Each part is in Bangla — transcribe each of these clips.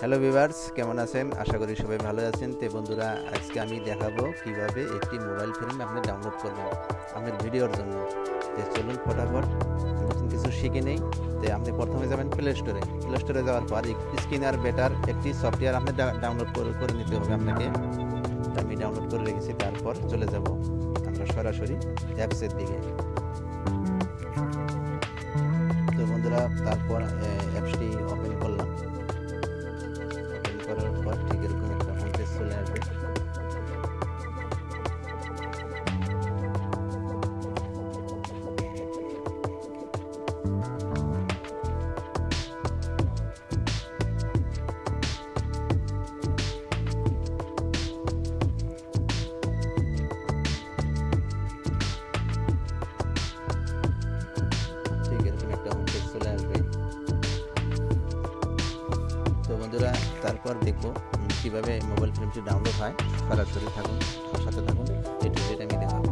হ্যালো ভিউয়ার্স, কেমন আছেন? আশা করি সবাই ভালো আছেন। তো বন্ধুরা, আজকে আমি দেখাবো কিভাবে একটি মোবাইল ফিল্ম আপনি ডাউনলোড করবেন আপনার ভিডিওর জন্য। তো চলুন ফটাফট নতুন কিছু শিখে নেই। তো আপনি প্রথমে যাবেন প্লে স্টোরে যাওয়ার পর স্ক্রিনার বেটার একটি সফটওয়্যার আপনি ডাউনলোড করে নিতে হবে আপনাকে। তো আমি ডাউনলোড করে রেখেছি। তারপর চলে যাব আমরা সরাসরি অ্যাপসের দিকে। তো বন্ধুরা, তারপর অ্যাপসটি ওপেন করলাম। ওপেন করার পর ঠিক এরকম একটা হোম পেজ চলে আসবে। ঠিক এরকম একটা হোম পেজ চলে আসবে। তো বন্ধুরা, তারপর দেখবো কিভাবে মোবাইল ফিল্মটি ডাউনলোড হয়। সরাসরি থাকুন, আমার সাথে থাকুন, এই টুইটারে আমি দেখাবো।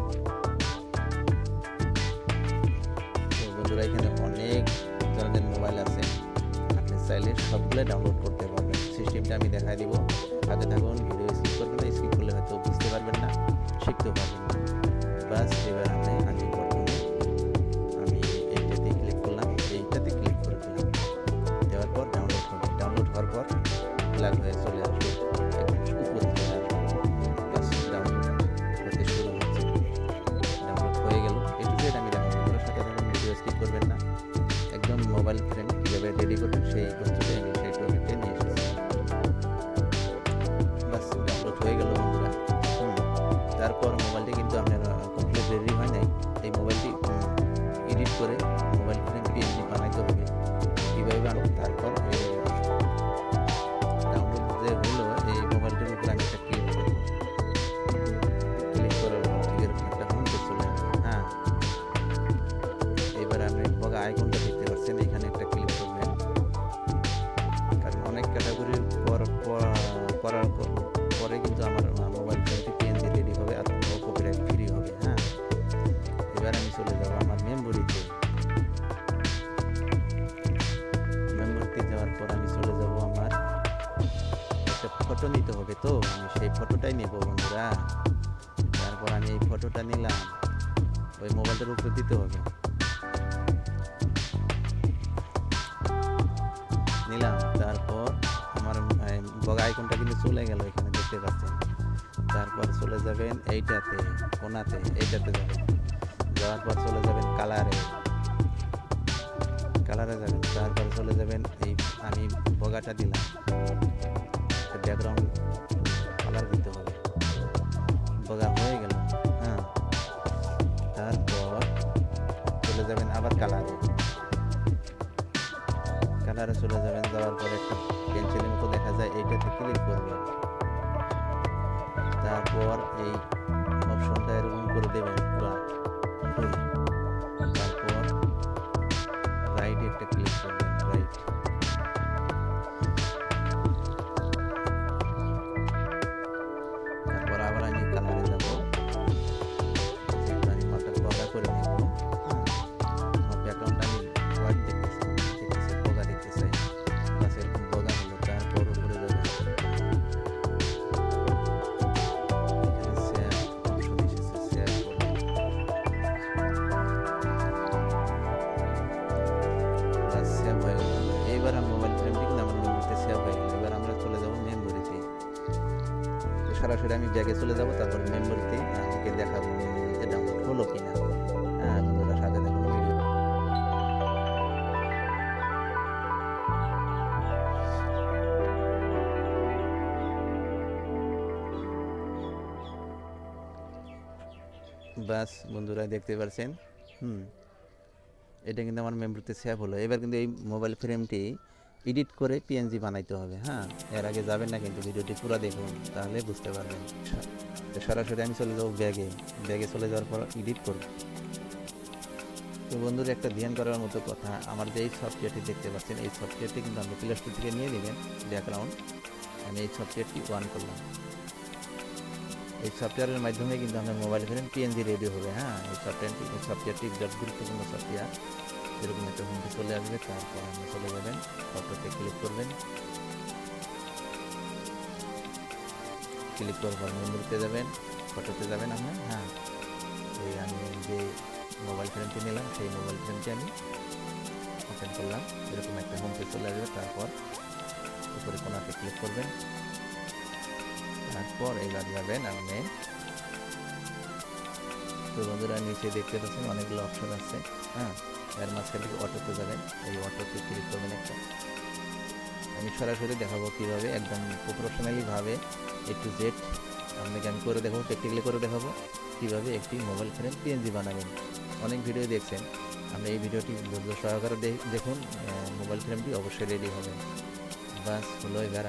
তো বন্ধুরা, এখানে অনেক ধরনের মোবাইল আছে, আপনি চাইলে সবগুলো ডাউনলোড করতে পারবেন। সিস্টেমটা আমি দেখাই দিব, সাথে থাকুন। ভিডিও স্কিপ করবেন না, স্কিপ করলে হয়তো বুঝতে পারবেন না, শিখতেও পারবেন না। বাস এবার আমি প্রথমে এইটাতে ক্লিক করলাম, এইটাতে ক্লিক করে দিলাম। দেওয়ার পর ডাউনলোড হবে। ডাউনলোড হওয়ার পর ফ্ল্যাগ হয়ে চলে আসবে, উপরে চলে আসবে। বাস ডাউনলোড হতে শুরু হচ্ছে। ডাউনলোড হয়ে গেল। এটুকুই আমি দেখাবো। আপনার সাথে থাকুন, ভিডিও স্কিপ করবেন না। একদম মোবাইল ফ্রেম কীভাবে রেডি করবেন সেই বস্তুটাই আমি সেই টপিকটা নিয়ে এসেছি। বাস ডাউনলোড হয়ে গেল বন্ধুরা। তারপর মোবাইলটি কিন্তু আপনার কমপ্লিট রেডি হয় নাই। এই মোবাইলটি এডিট করে মোবাইল ফ্রেম পিএনজি বানাইতে হবে। কীভাবে বানাবো? তারপর ডাউনলোড যে হলো, এই মোবাইলটির উপরে আমি একটা ক্লিক করবো। ক্লিক করার পর ঠিক এরকম একটা হোম পেজ চলে আসবে। হ্যাঁ, এবার আপনি বগা আইকনটা দেখতে পাচ্ছেন, এখানে একটা ক্লিক করবেন। কারণ অনেক ক্যাটাগরির করার পরে কিন্তু আমার মোবাইল ফোনটি পিএনজি রেডি হবে আর কপিরাইট ফ্রি হবে। হ্যাঁ, এবার আমি চলে যাব আমার মেমোরিতে। মেমোরিতে যাওয়ার পর আমি চলে যাব, আমার একটা ফটো নিতে হবে। তো আমি সেই ফটোটাই নেব বন্ধুরা। তারপর আমি এই ফটোটা নিলাম, ওই মোবাইলটার উপরে দিতে হবে। নিলাম, তারপর আমার বগা আইকনটা কিন্তু চলে গেল, এখানে দেখতে পাচ্ছেন। তারপর চলে যাবেন এইটাতে, কোনাতে এইটাতে যাবেন। যাওয়ার পর চলে যাবেন কালারে যাবেন। তারপর চলে যাবেন এই আমি বগাটা দিলাম, ব্যাকগ্রাউন্ড কালার দিতে হবে। বগা হয়ে গেল। হ্যাঁ, তারপর চলে যাবেন আবার কালারে চলে যাবেন। যাওয়ার পর একটা পেন্সিলের মতো দেখা যায়, এইটাতে ক্লিক করবেন। তারপর এই অপশনটা এরকম করে দেবেন পুরো ফুল। তারপর রাইটে একটা ক্লিক করবেন, রাইট। তারপর আবার আমি কালারে যাব, আমি মাথার বগা করে নেব। আমার ব্যাকগ্রাউন্ডটা আমি হোয়াইট দেখতেছি, বগা দেখতে চাই। বাস এরকম বগা হলো। তারপর উপরে যাবে, এবার মোবাইল ফ্রেমটি কিন্তু আমার মেমোরিতে সেভ হয়ে গেল। এবার আমরা চলে যাব মেমোরিতে। সরাসরি আমি ব্যাগে চলে যাব, তারপর মেমোরিতে আমাকে দেখাবো মেমোরিতে ডাউনলোড হলো কিনা। হ্যাঁ বন্ধুরা, সাথে দেখুন ভিডিও। বাস বন্ধুরা, দেখতে পাচ্ছেন। এটা কিন্তু আমার মেমোরিতে সেভ হলো। এবার কিন্তু এই মোবাইল ফ্রেমটি এডিট করে পিএনজি বানাইতে হবে। হ্যাঁ, এর আগে যাবেন না, কিন্তু ভিডিওটি পুরো দেখুন, তাহলে বুঝতে পারবেন। সরাসরি আমি চলে যাবো ব্যাগে চলে যাওয়ার পর এডিট করব। তো বন্ধুরা, একটা ধ্যান করার মতো কথা, আমার যে এই সফটওয়্যারটি দেখতে পাচ্ছেন, এই সফটওয়্যারটি কিন্তু আপনি প্লে স্টোর থেকে নিয়ে নেবেন। ব্যাকগ্রাউন্ড আমি এই সফটওয়্যারটি অন করলাম। এই সফটওয়্যারের মাধ্যমে কিন্তু আপনার মোবাইল ফোন পিএনজি রেডি হবে। হ্যাঁ, এই সফটওয়্যারটি বিরাট গুরুত্বপূর্ণ সফটওয়্যার। এরকম একটা হোম পেজ চলে আসবে। তারপর আপনি চলে যাবেন, ফটোতে ক্লিক করবেন। ক্লিক করার পর মেমোরিতে যাবেন, ফটোতে যাবেন আপনার। হ্যাঁ, এই আমি যে মোবাইল ফ্রেমটি নিলাম সেই মোবাইল ফ্রেমটি আমি ওপেন করলাম, এরকম একটা হোম পেজ চলে আসবে। তারপর উপরে কোনাতে ক্লিক করবেন, তারপর এবার যাবেন আপনি। তো বন্ধুরা নিচে দেখতে পাচ্ছেন অনেকগুলো অপশন আছে। হ্যাঁ, এর মাঝখান থেকে অটোতে যাবেন, এই অটোতে ক্লিক করবেন একটা। আমি সরাসরি দেখাবো কীভাবে একদম প্রফেশনালি ভাবে A to Z আপনাকে আমি করে দেখাবো, প্র্যাকটিক্যালি করে দেখাবো কীভাবে একটি মোবাইল ফ্রেম PNG বানাবেন। অনেক ভিডিও দেখছেন, আপনি এই ভিডিওটি ধৈর্য সহকারে দেখুন, মোবাইল ফ্রেমটি অবশ্যই রেডি হবে। বাস হলো। এবার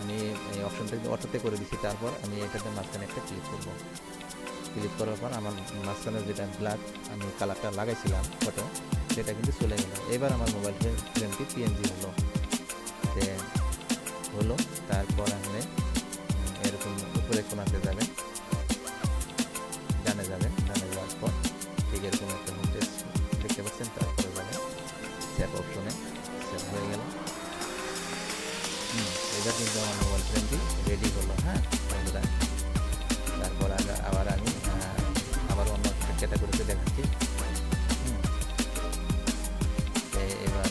আমি এই অপশনটাকে অটোতে করে দিচ্ছি। তারপর আমি এটাতে মাঝখানে একটা ক্লিক করব। ক্লিক করার পর আমার মাঝখানে যেটা ব্ল্যাক আমি কালারটা লাগাইছিলাম ফটো, সেটা কিন্তু চলে গেল। এবার আমার মোবাইল ফ্রেমটি PNG হলো। তারপর আপনি এরকম উপরে কোনাতে যাবেন, ডানে যাওয়ার পর ঠিক এরকম একটা হোম পেজ দেখতে পাচ্ছেন। তারপরে যাবেন সেভ অপশনে, সেভ হয়ে গেল। এবার কিন্তু আমার মোবাইল ফ্রেমটি রেডি হলো। হ্যাঁ বন্ধুরা, তারপর আবার আমি আবার অন্য ক্যাটাগরিতে দেখাচ্ছি। এবার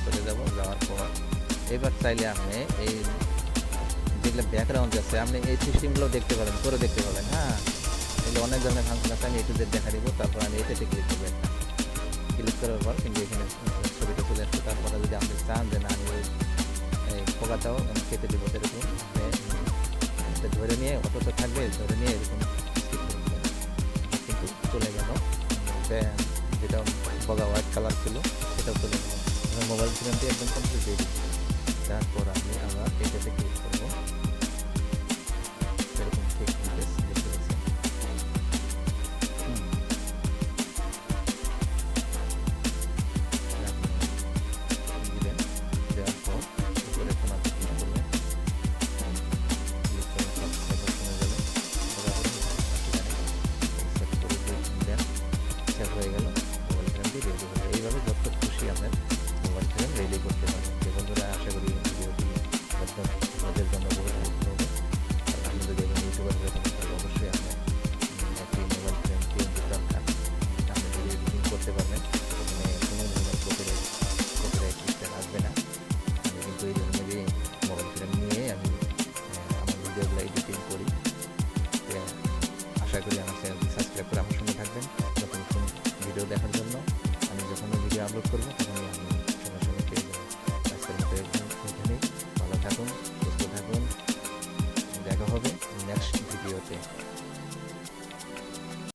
চলে যাব। যাওয়ার পর এবার চাইলে আপনি এই যেগুলো ব্যাকগ্রাউন্ড আছে আপনি এই সিস্টেমগুলো দেখতে পাবেন, করে দেখতে পাবেন। হ্যাঁ, এগুলো অনেক ধরনের ফাংশন আছে, আমি A to Z দেখা দিব। তারপর আমি এটাতে ক্লিক করবেন। ক্লিক করার পর কিন্তু এখানে ছবিটা চলে আসবে। তারপরে যদি আপনি চান যে না আমি এই পোকাটাও আমি কেটে দেবো, সেরকম ধরে নিয়ে অটোতে থাকবে, ধরে নিয়ে এরকম কিন্তু চলে গেল। যেটা বগা হোয়াইট কালার ছিল সেটাও চলে গেল। মোবাইল ফ্রেমটি একদম কমপ্লিট রেডি। তারপর আমি আবার এটাতে ক্লিক করবো, এরকম ঠিক দেখতে পাচ্ছি। দিলেন, দেওয়ার পর উপরে কোনাতে ক্লিক করবেন, ক্লিক করার পর সেভ অপশনে যাবেন, সেভ হয়ে গেল। মোবাইল ফ্রেমটি রেডি হয়ে গেল। এইভাবে যত খুশি আপনার মোবাইল ফ্রেম রেডি করতে পারেন। বন্ধুরা আশা করি ভিডিওটি আপনাদের জন্য বহু হেল্পফুল হবে। আপনি যদি এখন ইউটিউবার হয়ে থাকেন তাহলে অবশ্যই আপনার একটি মোবাইল ফ্রেম PNG দরকার। আপনি ভিডিও এডিটিং করতে পারবেন, এখানে কোনো ধরনের কপিরাইট স্ট্রাইক আসবে না। আমি কিন্তু এই ধরনেরই মোবাইল ফ্রেম নিয়ে আমি আমার ভিডিওগুলো এডিটিং করি। আশা করি আমার চ্যানেলটি সাবস্ক্রাইব করে আমার সঙ্গে থাকবেন নতুন ভিডিও দেখার জন্য। আমি যখন ভিডিও আপলোড করবো তখনই আমি সঙ্গে সঙ্গে পেয়ে যাবো। আজকের মতো এখানেই, ভালো থাকুন, সুস্থ থাকুন, দেখা হবে নেক্সট ভিডিওতে।